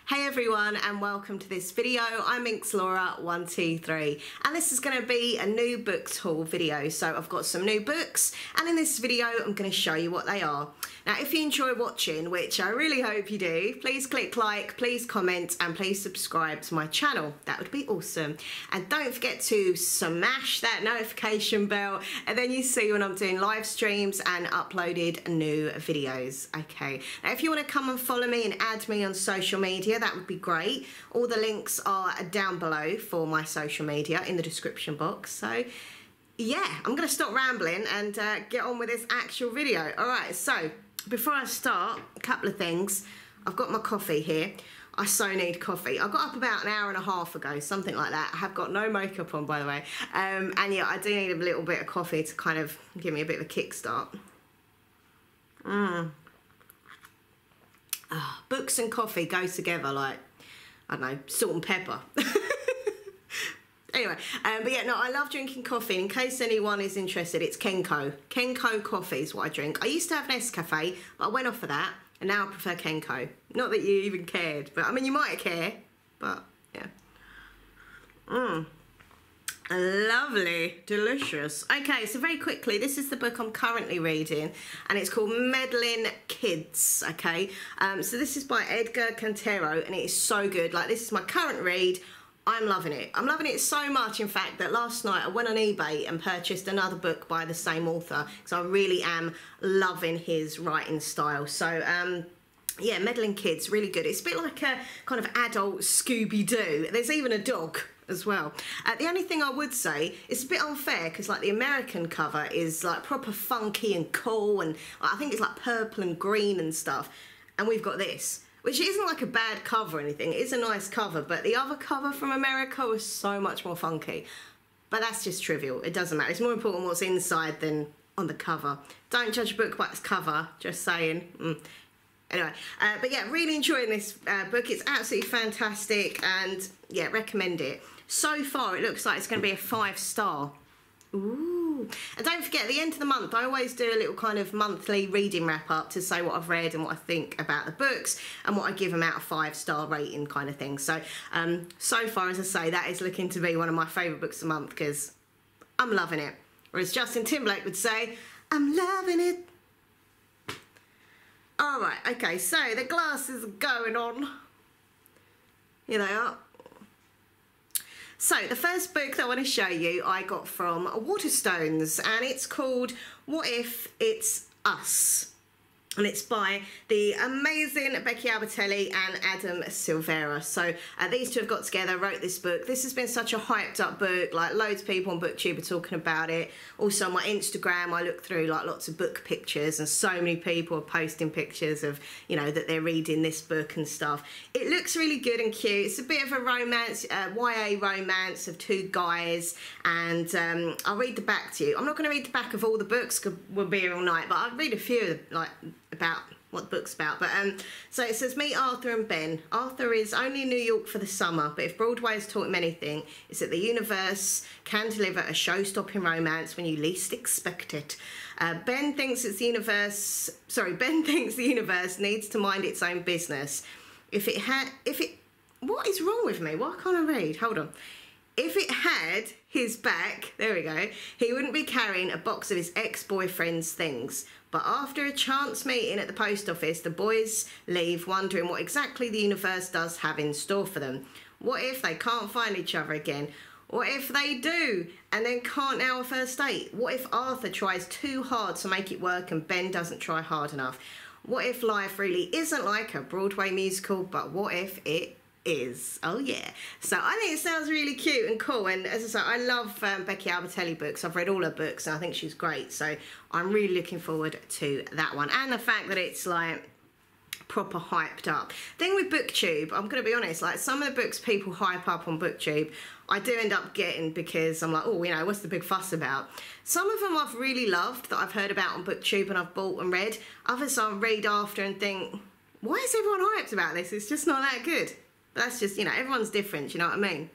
Hey everyone, and welcome to this video. I'm InksLaura123, and this is going to be a new books haul video. So I've got some new books, and in this video I'm going to show you what they are. Now if you enjoy watching, which I really hope you do, please click like, please comment, and please subscribe to my channel. That would be awesome. And don't forget to smash that notification bell, and then you see when I'm doing live streams and uploaded new videos. Okay, now if you want to come and follow me and add me on social media, that would be great. All the links are down below for my social media in the description box. So yeah, I'm going to stop rambling and get on with this actual video. Alright, so before I start, a couple of things. I've got my coffee here. I so need coffee. I got up about an hour and a half ago, something like that. I have got no makeup on, by the way. And yeah, I do need a little bit of coffee to kind of give me a bit of a kickstart. Books and coffee go together like, I don't know, salt and pepper. Anyway, but yeah, no, I love drinking coffee. In case anyone is interested, it's Kenko. Kenko coffee is what I drink. I used to have Nescafe, but I went off of that, and now I prefer Kenko. Not that you even cared, but I mean, you might care, but yeah. Lovely, delicious. Okay, so very quickly, this is the book I'm currently reading, and it's called Meddling Kids. Okay, so this is by Edgar Cantero, and it is so good. Like, this is my current read. I'm loving it. I'm loving it so much, in fact, that last night I went on eBay and purchased another book by the same author, because I really am loving his writing style. So yeah, Meddling Kids, really good. It's a bit like a kind of adult Scooby-Doo. There's even a dog as well. The only thing I would say, it's a bit unfair because like the American cover is like proper funky and cool, and I think it's like purple and green and stuff, and we've got this, which isn't like a bad cover or anything. It is a nice cover, but the other cover from America was so much more funky. But that's just trivial. It doesn't matter. It's more important what's inside than on the cover. Don't judge a book by its cover, just saying. Anyway, but yeah, really enjoying this book. It's absolutely fantastic, and yeah, recommend it. So far, it looks like it's going to be a 5-star. Ooh. And don't forget, at the end of the month, I always do a little kind of monthly reading wrap-up to say what I've read and what I think about the books and what I give them out of 5-star rating kind of thing. So, so far, as I say, that is looking to be one of my favourite books of the month because I'm loving it. Or as Justin Timberlake would say, I'm loving it. Alright, okay, so the glasses are going on. Here they are. So the first book that I want to show you I got from Waterstones, and it's called What If It's Us? And it's by the amazing Becky Albertelli and Adam Silvera. So these two have got together, wrote this book. This has been such a hyped up book, like loads of people on BookTube are talking about it. Also on my Instagram, I look through like lots of book pictures, and so many people are posting pictures of, you know, that they're reading this book and stuff. It looks really good and cute. It's a bit of a romance, YA romance of two guys, and I'll read the back to you. I'm not going to read the back of all the books because we'll be here all night, but I'll read a few of them, like about what the book's about. But so it says, meet Arthur and Ben. Arthur is only in New York for the summer, but if Broadway has taught him anything, it's that the universe can deliver a show-stopping romance when you least expect it. Ben thinks the universe needs to mind its own business. What is wrong with me? Why can't I read? Hold on. If it had his back, there we go, he wouldn't be carrying a box of his ex-boyfriend's things. But after a chance meeting at the post office, the boys leave wondering what exactly the universe does have in store for them. What if they can't find each other again? What if they do and then can't now a first date? What if Arthur tries too hard to make it work and Ben doesn't try hard enough? What if life really isn't like a Broadway musical, but what if it is? Oh yeah. So I think it sounds really cute and cool, and as I say, I love Becky Albertelli books. I've read all her books and I think she's great, so I'm really looking forward to that one, and the fact that it's like proper hyped up. Thing with BookTube, I'm going to be honest, like some of the books people hype up on BookTube, I do end up getting because I'm like, oh, you know, what's the big fuss about? Some of them I've really loved that I've heard about on BookTube and I've bought and read. Others I'll read after and think, why is everyone hyped about this? It's just not that good. That's just, you know, everyone's different, you know what I mean?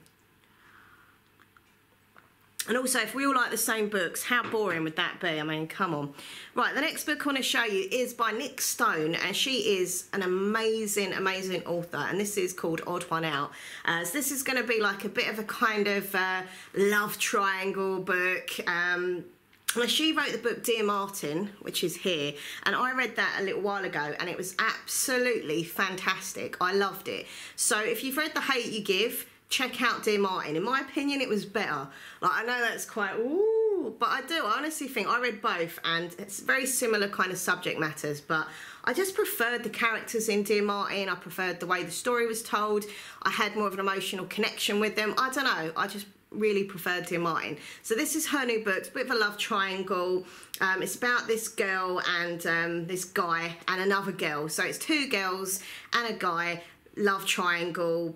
And also, if we all like the same books, how boring would that be? I mean, come on. Right, the next book I want to show you is by Nick Stone, and she is an amazing, amazing author, and this is called Odd One Out. So this is going to be like a bit of a kind of love triangle book. Well, she wrote the book Dear Martin, which is here, and I read that a little while ago, and it was absolutely fantastic. I loved it. So if you've read The Hate You Give, check out Dear Martin. In my opinion, it was better. Like, I know that's quite, ooh, but I honestly think I read both, and it's very similar kind of subject matters, but I just preferred the characters in Dear Martin. I preferred the way the story was told. I had more of an emotional connection with them. I don't know, I just really preferred Dear Martin. So this is her new book. It's a bit of a love triangle. It's about this girl and this guy and another girl. So it's two girls and a guy, love triangle.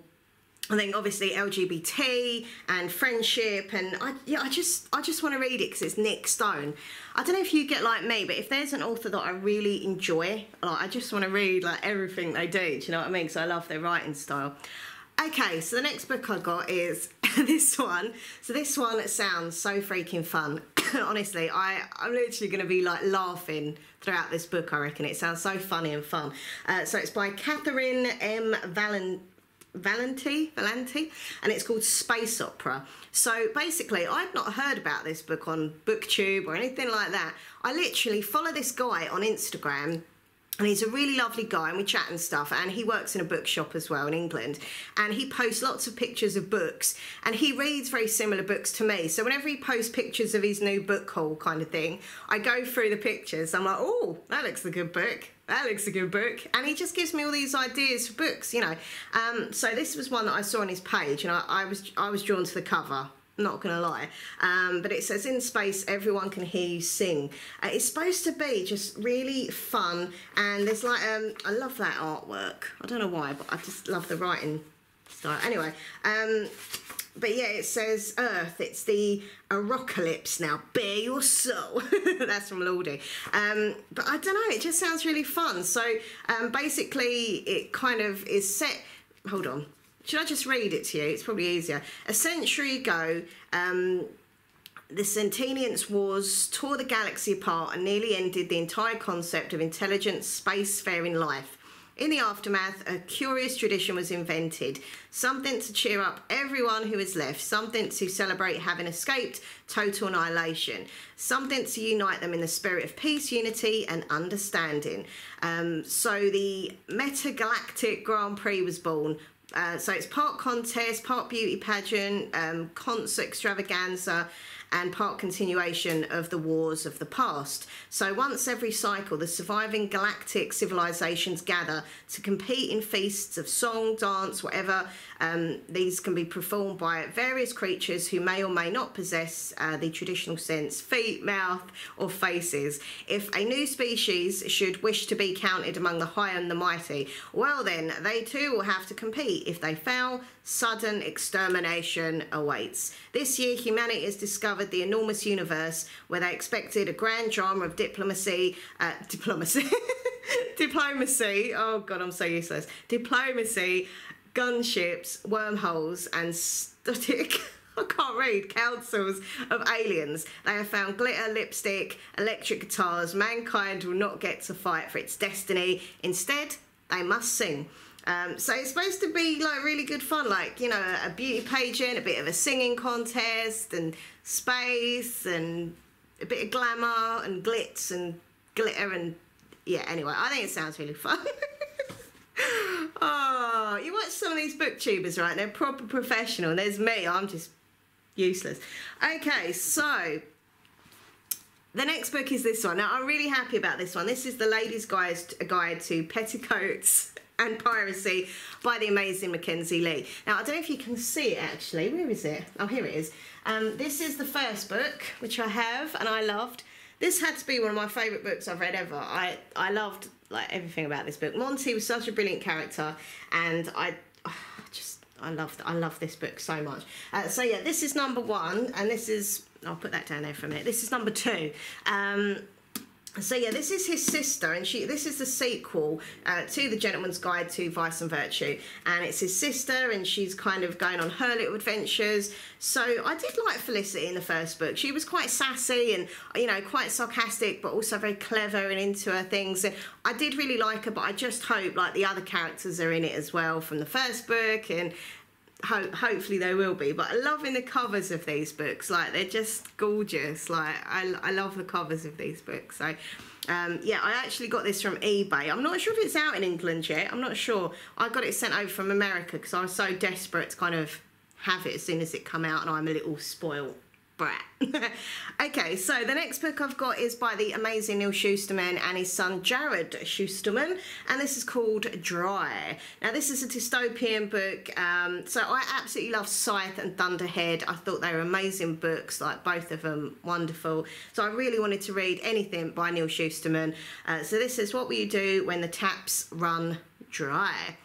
I think obviously LGBT and friendship, and I just want to read it because it's Nick Stone. I don't know if you get like me, but if there's an author that I really enjoy, like, I just want to read like everything they do. Do you know what I mean? Because I love their writing style. Okay, so the next book I got is this one. So this one sounds so freaking fun. Honestly, I'm literally going to be like laughing throughout this book, I reckon. It sounds so funny and fun. So it's by Catherine M. Valenti, and it's called Space Opera. So basically, I'd not heard about this book on BookTube or anything like that. I literally follow this guy on Instagram, and he's a really lovely guy, and we chat and stuff, and he works in a bookshop as well in England, and he posts lots of pictures of books, and he reads very similar books to me. So whenever he posts pictures of his new book haul kind of thing, I go through the pictures. I'm like, oh, that looks a good book. That looks a good book. And he just gives me all these ideas for books, you know. So this was one that I saw on his page, and I was drawn to the cover. Not gonna lie, but it says, in space everyone can hear you sing. It's supposed to be just really fun, and there's like I love that artwork. I don't know why, but I just love the writing style. Anyway, but yeah, it says Earth, it's the apocalypse now, bare your soul. That's from Lordy. But I don't know, it just sounds really fun. So basically it kind of is set, hold on, should I just read it to you? It's probably easier. A century ago, the Centennials Wars tore the galaxy apart and nearly ended the entire concept of intelligent spacefaring life. In the aftermath, a curious tradition was invented, something to cheer up everyone who is left, something to celebrate having escaped total annihilation, something to unite them in the spirit of peace, unity and understanding. So the Metagalactic Grand Prix was born. So it's part contest, part beauty pageant, concert extravaganza, and part continuation of the wars of the past. So once every cycle, the surviving galactic civilizations gather to compete in feasts of song, dance, whatever. These can be performed by various creatures who may or may not possess the traditional sense, feet, mouth, or faces. If a new species should wish to be counted among the high and the mighty, well then, they too will have to compete. If they fail, sudden extermination awaits. This year, humanity has discovered the enormous universe where they expected a grand drama of diplomacy, oh God, I'm so useless, diplomacy, gunships, wormholes, and static, I can't read, councils of aliens. They have found glitter, lipstick, electric guitars. Mankind will not get to fight for its destiny. Instead, they must sing. So it's supposed to be like really good fun, like, you know, a beauty pageant, a bit of a singing contest, and space, and a bit of glamour, and glitz, and glitter, and yeah, anyway, I think it sounds really fun. Oh, you watch some of these booktubers, right? They're proper professional. There's me, I'm just useless. Okay, so the next book is this one. Now, I'm really happy about this one. This is The Lady's Guide to Petticoats and Piracy by the amazing Mackenzie Lee. Now, I don't know if you can see it, actually. Where is it? Oh, here it is. This is the first book, which I have, and I loved. This had to be one of my favourite books I've read ever. I loved like everything about this book. Monty was such a brilliant character, and I love this book so much. So yeah, this is number one, and this is, I'll put that down there for a minute. This is number two. So yeah, this is his sister, and this is the sequel to The Gentleman's Guide to Vice and Virtue, and it's his sister, and she's kind of going on her little adventures. So I did like Felicity in the first book. She was quite sassy and, you know, quite sarcastic, but also very clever and into her things. And I did really like her, but I just hope like the other characters are in it as well from the first book, and hopefully they will be. But I'm loving the covers of these books, like they're just gorgeous. Like I love the covers of these books. So yeah, I actually got this from eBay. I'm not sure if it's out in England yet, I'm not sure. I got it sent over from America because I was so desperate to kind of have it as soon as it come out, and I'm a little spoiled brat. Okay, so the next book I've got is by the amazing Neil Shusterman and his son Jared Shusterman, and this is called Dry. Now this is a dystopian book, so I absolutely love Scythe and Thunderhead. I thought they were amazing books, like both of them wonderful, so I really wanted to read anything by Neil Shusterman. So this is What Will You Do When the Taps Run Dry?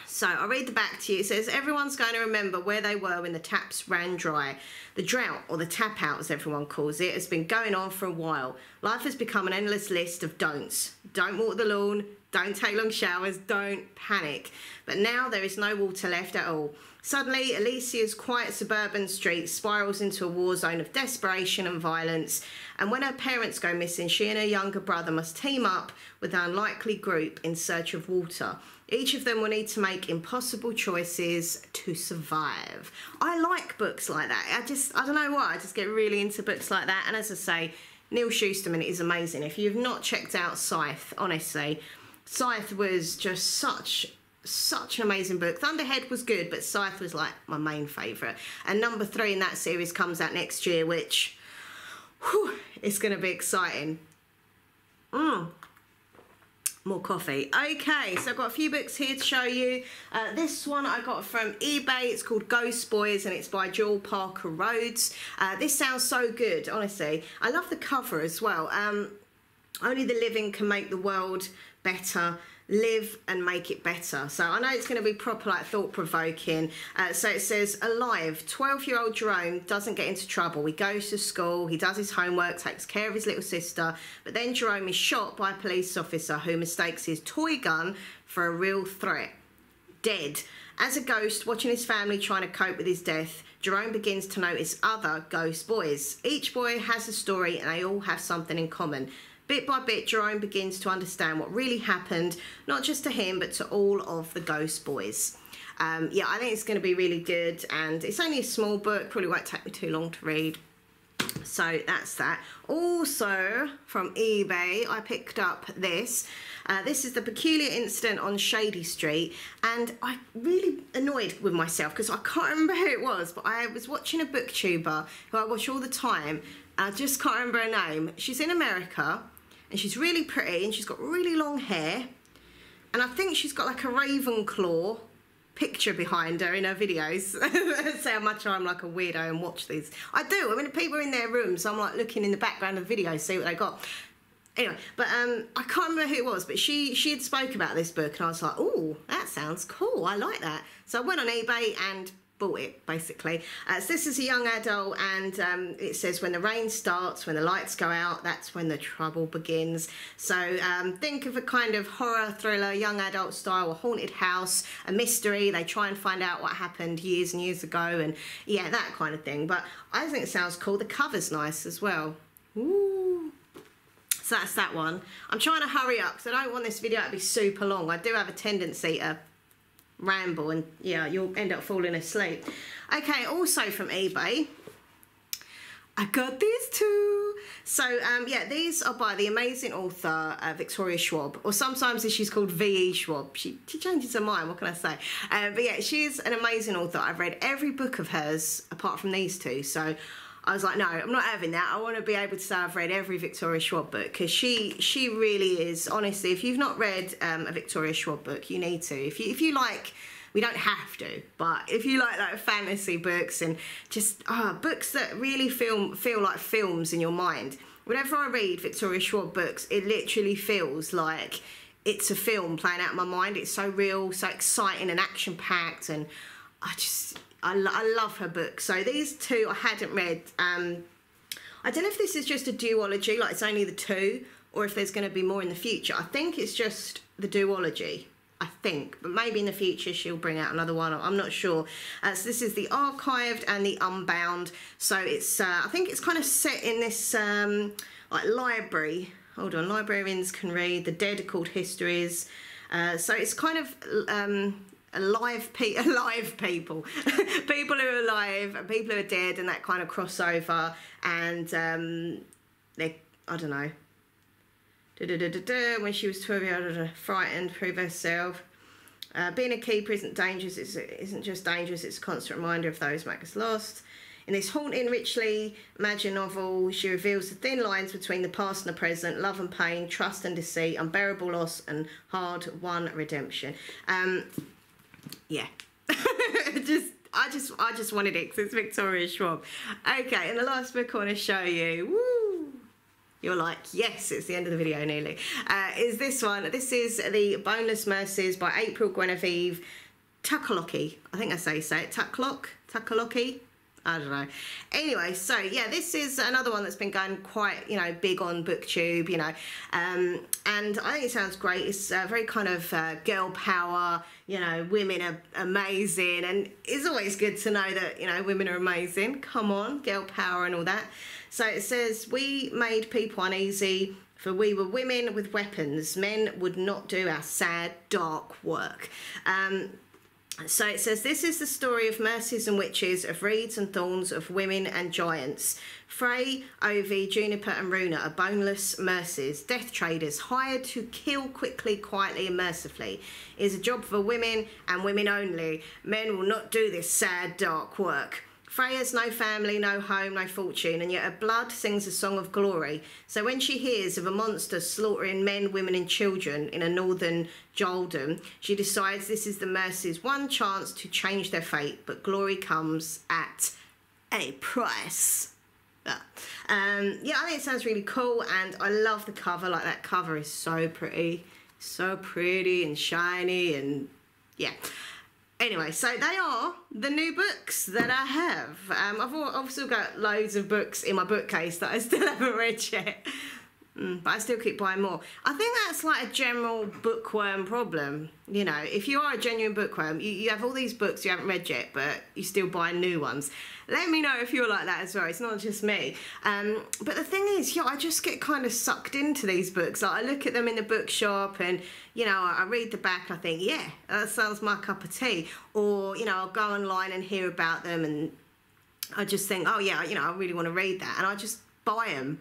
So I'll read the back to you. It says, everyone's going to remember where they were when the taps ran dry. The drought, or the tap out as everyone calls it, has been going on for a while. Life has become an endless list of don'ts. Don't water the lawn, don't take long showers, don't panic. But now there is no water left at all. Suddenly, Alicia's quiet suburban street spirals into a war zone of desperation and violence. And when her parents go missing, she and her younger brother must team up with an unlikely group in search of water. Each of them will need to make impossible choices to survive. I like books like that. I don't know why, I just get really into books like that. And as I say, Neil Shusterman is amazing. If you've not checked out Scythe, honestly, Scythe was just such an amazing book. Thunderhead was good, but Scythe was like my main favourite. And number 3 in that series comes out next year, which, whew, it's going to be exciting. More coffee. Okay, so I've got a few books here to show you. This one I got from eBay. It's called Ghost Boys, and it's by Joel Parker Rhodes. This sounds so good, honestly. I love the cover as well. Only the living can make the world better. Live and make it better. So I know it's going to be proper, like, thought-provoking. So it says, alive, 12-year-old Jerome doesn't get into trouble. He goes to school, he does his homework, takes care of his little sister, but then Jerome is shot by a police officer who mistakes his toy gun for a real threat. Dead. As a ghost, watching his family trying to cope with his death, Jerome begins to notice other ghost boys. Each boy has a story, and they all have something in common. Bit by bit, Jerome begins to understand what really happened, not just to him, but to all of the ghost boys. Yeah, I think it's going to be really good, and it's only a small book, probably won't take me too long to read. So that's that. Also, from eBay, I picked up this. This is The Peculiar Incident on Shady Street, and I'm really annoyed with myself because I can't remember who it was, but I was watching a booktuber who I watch all the time. I just can't remember her name. She's in America, and she's really pretty, and she's got really long hair, and I think she's got like a Ravenclaw picture behind her in her videos. That's how much I'm like a weirdo and watch these. I do. I mean, people are in their rooms, so I'm like looking in the background of the video, see what they got. Anyway, but I can't remember who it was, but she had spoke about this book, and I was like, oh, that sounds cool. I like that. So I went on eBay and bought it, basically. So this is a young adult, and it says, when the rain starts, when the lights go out, that's when the trouble begins. So think of a kind of horror thriller, young adult style, a haunted house, a mystery. They try and find out what happened years and years ago, and yeah, that kind of thing. But I think it sounds cool. The cover's nice as well. Ooh. So that's that one. I'm trying to hurry up because I don't want this video to be super long. I do have a tendency to ramble, and yeah, you'll end up falling asleep. Okay, also from eBay, I got these too. So yeah, these are by the amazing author Victoria Schwab, or sometimes she's called V.E. Schwab. She changes her mind, what can I say? But yeah, she's an amazing author. I've read every book of hers apart from these two, so I was like, no, I'm not having that. I want to be able to say I've read every Victoria Schwab book, because she really is, honestly, if you've not read a Victoria Schwab book, you need to. If you like, we don't have to, but if you like fantasy books and just books that really feel like films in your mind, whenever I read Victoria Schwab books, it literally feels like it's a film playing out in my mind. It's so real, so exciting and action-packed, and I love her books. So these two I hadn't read. I don't know if this is just a duology, like it's only the two, or if there's going to be more in the future. I think it's just the duology, I think, but maybe in the future she'll bring out another one. I'm not sure. So this is the archived and the unbound. So it's I think it's kind of set in this like library. Hold on, librarians can read. The dead are called histories. So it's kind of alive people, people who are alive and people who are dead, and that kind of crossover. And they, I don't know. When she was 12 years old, frightened, prove herself. Being a keeper isn't dangerous. It isn't just dangerous. It's a constant reminder of those Magus lost. In this haunting, richly imagined novel, she reveals the thin lines between the past and the present, love and pain, trust and deceit, unbearable loss, and hard-won redemption. Yeah. I just wanted it because it's Victoria Schwab. Okay, and the last book I want to show you. Woo! You're like, yes, it's the end of the video nearly. Is this one. This is The Boneless Mercies by April Guinevere Tuckalocki. I think I say it. Tuckalocki. I don't know. Anyway, so yeah, this is another one that's been going quite, you know, big on BookTube, you know, and I think it sounds great. It's very kind of girl power, you know, women are amazing, and it's always good to know that, you know, women are amazing. Come on, girl power and all that. So it says, we made people uneasy, for we were women with weapons. Men would not do our sad, dark work. So it says, this is the story of mercies and witches, of reeds and thorns, of women and giants. Frey, Ovi, Juniper and Runa are boneless mercies, death traders, hired to kill quickly, quietly and mercifully. It is a job for women and women only. Men will not do this sad, dark work. Frey has no family, no home, no fortune, and yet her blood sings a song of glory. So when she hears of a monster slaughtering men, women and children in a northern Jarldom, she decides this is the Mercy's one chance to change their fate, but glory comes at a price. Yeah, I think it sounds really cool, and I love the cover. Like, that cover is so pretty and shiny, and yeah. Anyway, so they are the new books that I have. I've also got loads of books in my bookcase that I still haven't read yet. But I still keep buying more. I think that's like a general bookworm problem. You know, if you are a genuine bookworm, you have all these books you haven't read yet, but you still buy new ones. Let me know if you're like that as well. It's not just me. But the thing is, yeah, I just get kind of sucked into these books. Like, I look at them in the bookshop and, you know, I read the back and I think, yeah, that sounds my cup of tea. Or, you know, I'll go online and hear about them and I just think, oh yeah, you know, I really want to read that. And I just buy them.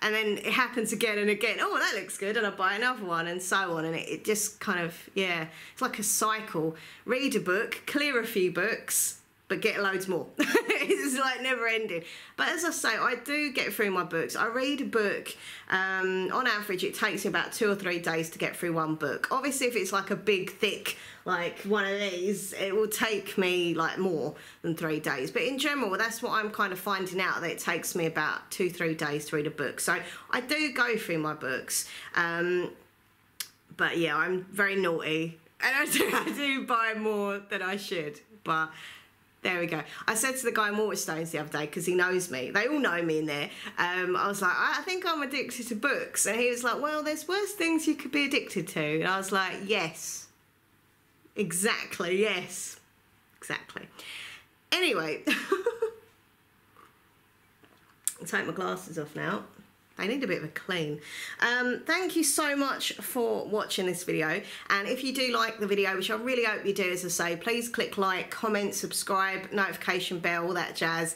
And then it happens again and again. Oh, that looks good. And I buy another one and so on. And it just kind of, yeah, it's like a cycle. Read a book, clear a few books, but get loads more. It's like never ending. But as I say, I do get through my books. I read a book, on average, it takes me about 2 or 3 days to get through one book. Obviously, if it's like a big, thick, like one of these, it will take me like more than 3 days. But in general, that's what I'm kind of finding out, that it takes me about 2 or 3 days to read a book. So I do go through my books. But yeah, I'm very naughty. And I do buy more than I should. But there we go. I said to the guy in Waterstones the other day, because he knows me. They all know me in there. I was like, I think I'm addicted to books. And he was like, well, there's worse things you could be addicted to. And I was like, yes. Exactly, yes. Exactly. Anyway. I'll take my glasses off now. They need a bit of a clean. Thank you so much for watching this video, and if you do like the video, which I really hope you do, as I say, please click like, comment, subscribe, notification bell, all that jazz.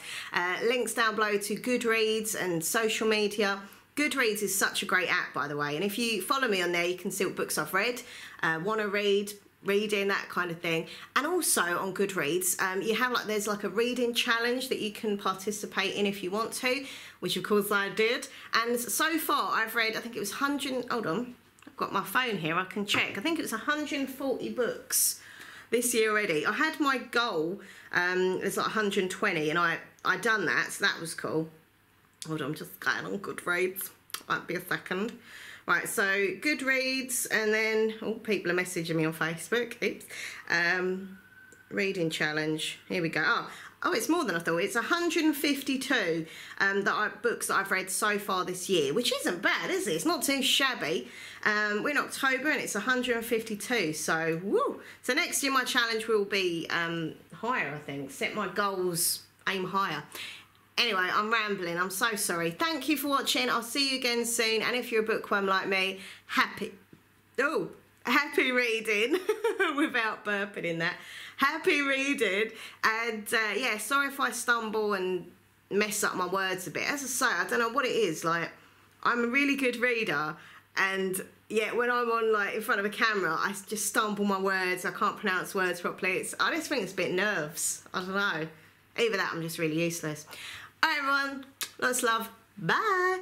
Links down below to Goodreads and social media. Goodreads is such a great app, by the way, and if you follow me on there, you can see what books I've read, want to read, reading, that kind of thing. And also on Goodreads, you have like, there's like a reading challenge that you can participate in if you want to, which of course I did. And so far I've read, I think it was 100, hold on, I've got my phone here, I can check. I think it was 140 books this year already. I had my goal, it's like 120, and I done that, so that was cool. Hold on, I'm just going on Goodreads, might be a second. Right, so Goodreads, and then, oh, people are messaging me on Facebook, oops. reading challenge. Here we go. Oh, it's more than I thought. It's 152 books that I've read so far this year, which isn't bad, is it? It's not too shabby. We're in October and it's 152, so woo. So next year my challenge will be higher, I think. Set my goals, aim higher. Anyway, I'm rambling. I'm so sorry. Thank you for watching. I'll see you again soon. And if you're a bookworm like me, happy reading without burping in that. Happy reading. And yeah, sorry if I stumble and mess up my words a bit. As I say, I don't know what it is. Like, I'm a really good reader, and yet when I'm on, like, in front of a camera, I just stumble my words. I can't pronounce words properly. I just think it's a bit nerves. I don't know. Either that, I'm just really useless. All right, everyone. Lots of love. Bye.